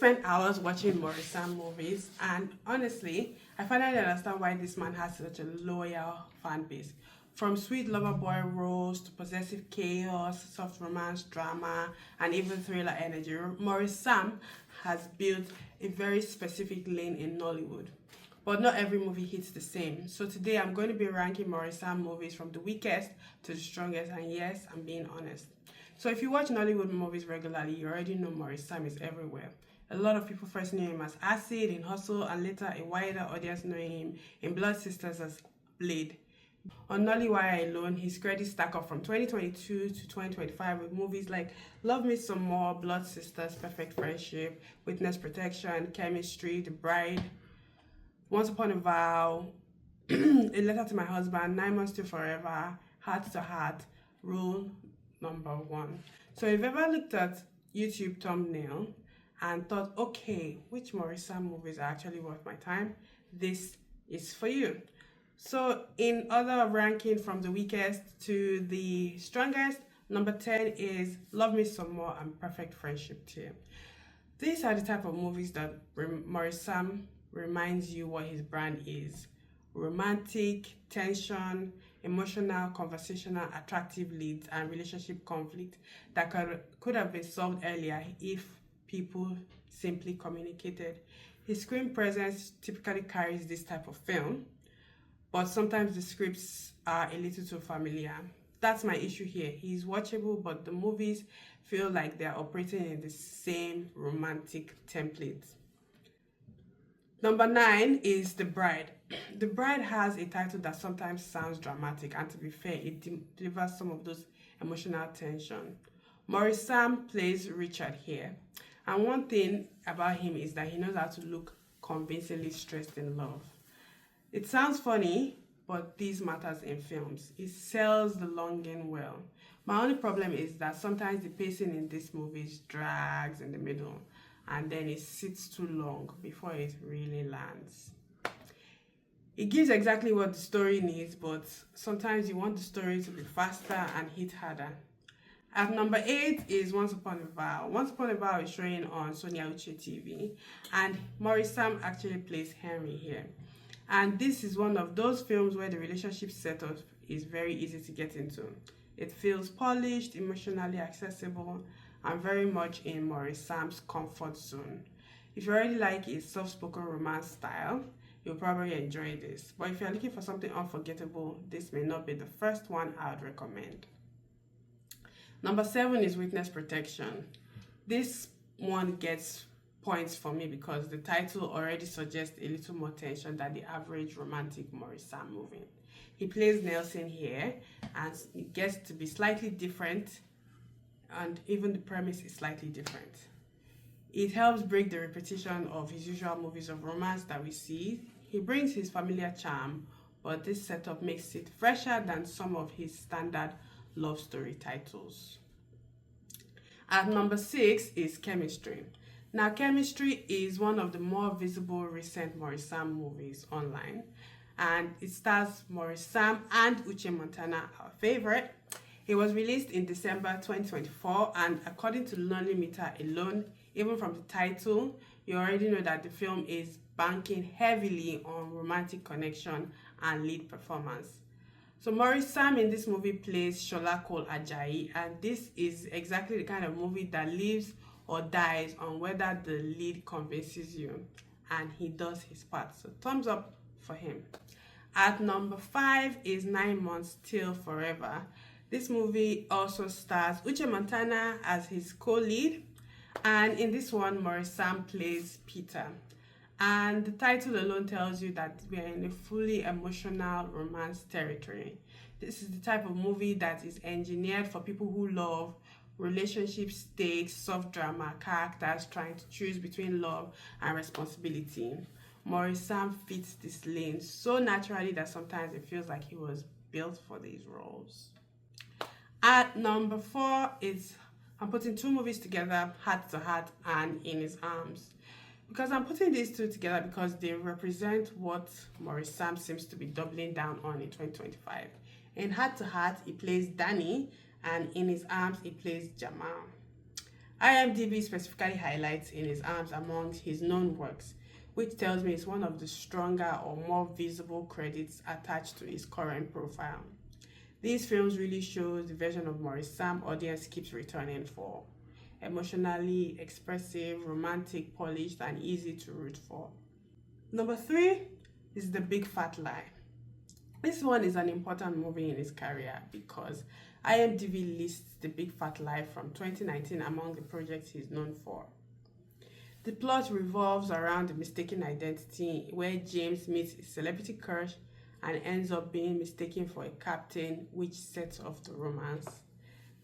spend hours watching Maurice Sam movies, and honestly, I finally understand why this man has such a loyal fan base. From sweet lover boy roles to possessive chaos, soft romance drama, and even thriller energy, Maurice Sam has built a very specific lane in Nollywood. But not every movie hits the same. So today I'm going to be ranking Maurice Sam movies from the weakest to the strongest, and yes, I'm being honest. So if you watch Nollywood movies regularly, you already know Maurice Sam is everywhere. A lot of people first knew him as Acid in Hustle, and later a wider audience knowing him in Blood Sisters as Blade. On Nollywood alone, his credits stack up from 2022 to 2025 with movies like Love Me Some More, Blood Sisters, Perfect Friendship, Witness Protection, Chemistry, The Bride, Once Upon a Vow, A Letter to My Husband, 9 Months to Forever, Heart to Heart, Rule Number 1. So if you've ever looked at YouTube thumbnail and thought, okay, which Maurice Sam movies are actually worth my time, this is for you. So in other ranking from the weakest to the strongest, number 10 is Love Me Some More and Perfect Friendship tier. These are the type of movies that Maurice Sam reminds you what his brand is. Romantic, tension, emotional, conversational, attractive leads, and relationship conflict that could have been solved earlier if people simply communicated. His screen presence typically carries this type of film, but sometimes the scripts are a little too familiar. That's my issue here. He's watchable, but the movies feel like they're operating in the same romantic template. Number 9 is The Bride. The Bride has a title that sometimes sounds dramatic, and to be fair, it delivers some of those emotional tension. Maurice Sam plays Richard here, and one thing about him is that he knows how to look convincingly stressed in love. It sounds funny, but this matters in films. It sells the longing well. My only problem is that sometimes the pacing in these movies drags in the middle, and then it sits too long before it really lands. It gives exactly what the story needs, but sometimes you want the story to be faster and hit harder. At number 8 is Once Upon a Vow. Once Upon a Vow is showing on Sonia Uche TV, and Maurice Sam actually plays Henry here. And this is one of those films where the relationship setup is very easy to get into. It feels polished, emotionally accessible, and very much in Maurice Sam's comfort zone. If you already like his soft-spoken romance style, you'll probably enjoy this. But if you're looking for something unforgettable, this may not be the first one I would recommend. Number 7 is Witness Protection. This one gets points for me because the title already suggests a little more tension than the average romantic Maurice Sam movie. He plays Nelson here, and it gets to be slightly different, and even the premise is slightly different. It helps break the repetition of his usual movies of romance that we see. He brings his familiar charm, but this setup makes it fresher than some of his standard love story titles. At number 6 is Chemistry. Now, Chemistry is one of the more visible recent Maurice Sam movies online, and it stars Maurice Sam and Uche Montana, our favorite. It was released in December 2024, and according to Lonely Meter alone, even from the title, you already know that the film is banking heavily on romantic connection and lead performance. So Maurice Sam in this movie plays Shola Cole Ajayi, and this is exactly the kind of movie that lives or dies on whether the lead convinces you, and he does his part. So thumbs up for him. At number 5 is 9 Months Till Forever. This movie also stars Uche Montana as his co-lead, and in this one, Maurice Sam plays Peter. And the title alone tells you that we are in a fully emotional romance territory. This is the type of movie that is engineered for people who love relationship stakes, soft drama, characters trying to choose between love and responsibility. Maurice Sam fits this lane so naturally that sometimes it feels like he was built for these roles. At number 4 is, I'm putting two movies together, Heart to Heart and In His Arms. Because I'm putting these two together because they represent what Maurice Sam seems to be doubling down on in 2025. In Heart to Heart, he plays Danny, and In His Arms, he plays Jamal. IMDb specifically highlights In His Arms among his known works, which tells me it's one of the stronger or more visible credits attached to his current profile. These films really show the version of Maurice Sam audience keeps returning for. Emotionally expressive, romantic, polished, and easy to root for. Number 3 is The Big Fat Lie. This one is an important movie in his career because IMDb lists The Big Fat Lie from 2019 among the projects he's known for. The plot revolves around the mistaken identity where James meets a celebrity crush and ends up being mistaken for a captain, which sets off the romance.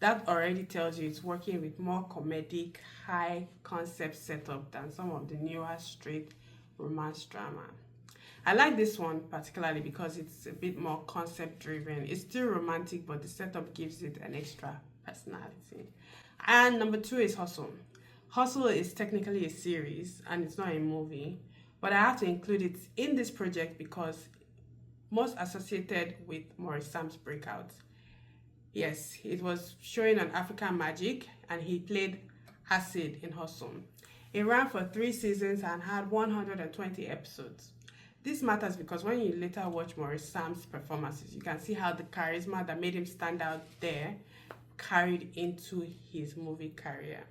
That already tells you it's working with more comedic, high concept setup than some of the newer straight romance drama. I like this one particularly because it's a bit more concept driven. It's still romantic, but the setup gives it an extra personality. And number 2 is Hustle. Hustle is technically a series and it's not a movie, but I have to include it in this project because most associated with Maurice Sam's breakout. Yes, it was showing on African Magic and he played Acid in Hustle. It ran for 3 seasons and had 120 episodes. This matters because when you later watch Maurice Sam's performances, you can see how the charisma that made him stand out there carried into his movie career.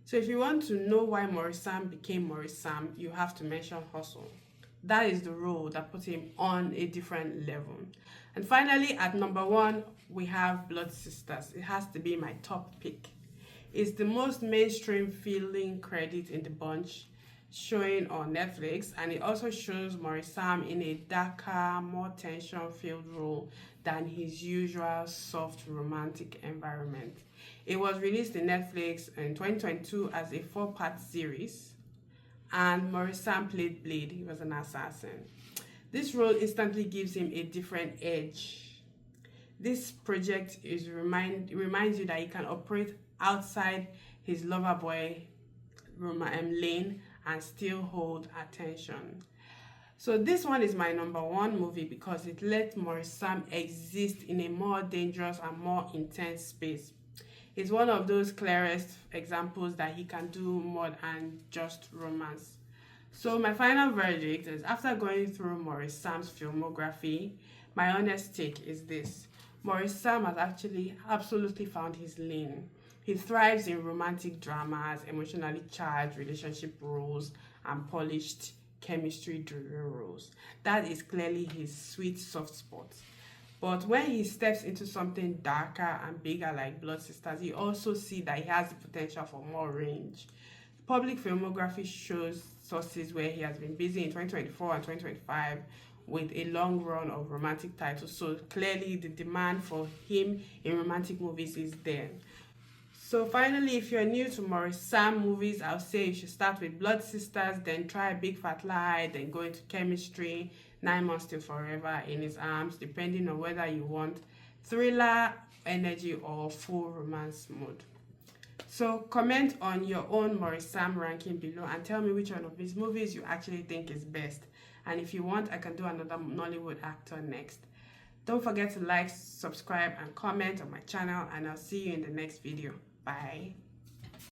So if you want to know why Maurice Sam became Maurice Sam, you have to mention Hustle. That is the role that put him on a different level. And finally, at number 1, we have Blood Sisters. It has to be my top pick. It's the most mainstream feeling credit in the bunch, showing on Netflix, and it also shows Maurice Sam in a darker, more tension-filled role than his usual soft romantic environment. It was released in Netflix in 2022 as a 4-part series, and Maurice Sam played Blade. He was an assassin. This role instantly gives him a different edge. This project reminds you that he can operate outside his lover boy lane and still hold attention. So this one is my number 1 movie because it let Maurice Sam exist in a more dangerous and more intense space. It's one of those clearest examples that he can do more than just romance. So my final verdict is, after going through Maurice Sam's filmography, my honest take is this. Maurice Sam has actually absolutely found his lane. He thrives in romantic dramas, emotionally charged relationship roles, and polished chemistry-driven roles. That is clearly his sweet soft spot. But when he steps into something darker and bigger like Blood Sisters, you also see that he has the potential for more range. Public filmography shows sources where he has been busy in 2024 and 2025 with a long run of romantic titles. So clearly the demand for him in romantic movies is there. So finally, if you're new to Maurice Sam movies, I'll say you should start with Blood Sisters, then try Big Fat Lie, then go into Chemistry, 9 Months Till Forever, In His Arms, depending on whether you want thriller, energy, or full romance mode. So comment on your own Maurice Sam ranking below and tell me which one of these movies you actually think is best. And if you want, I can do another Nollywood actor next. Don't forget to like, subscribe, and comment on my channel, and I'll see you in the next video. Bye.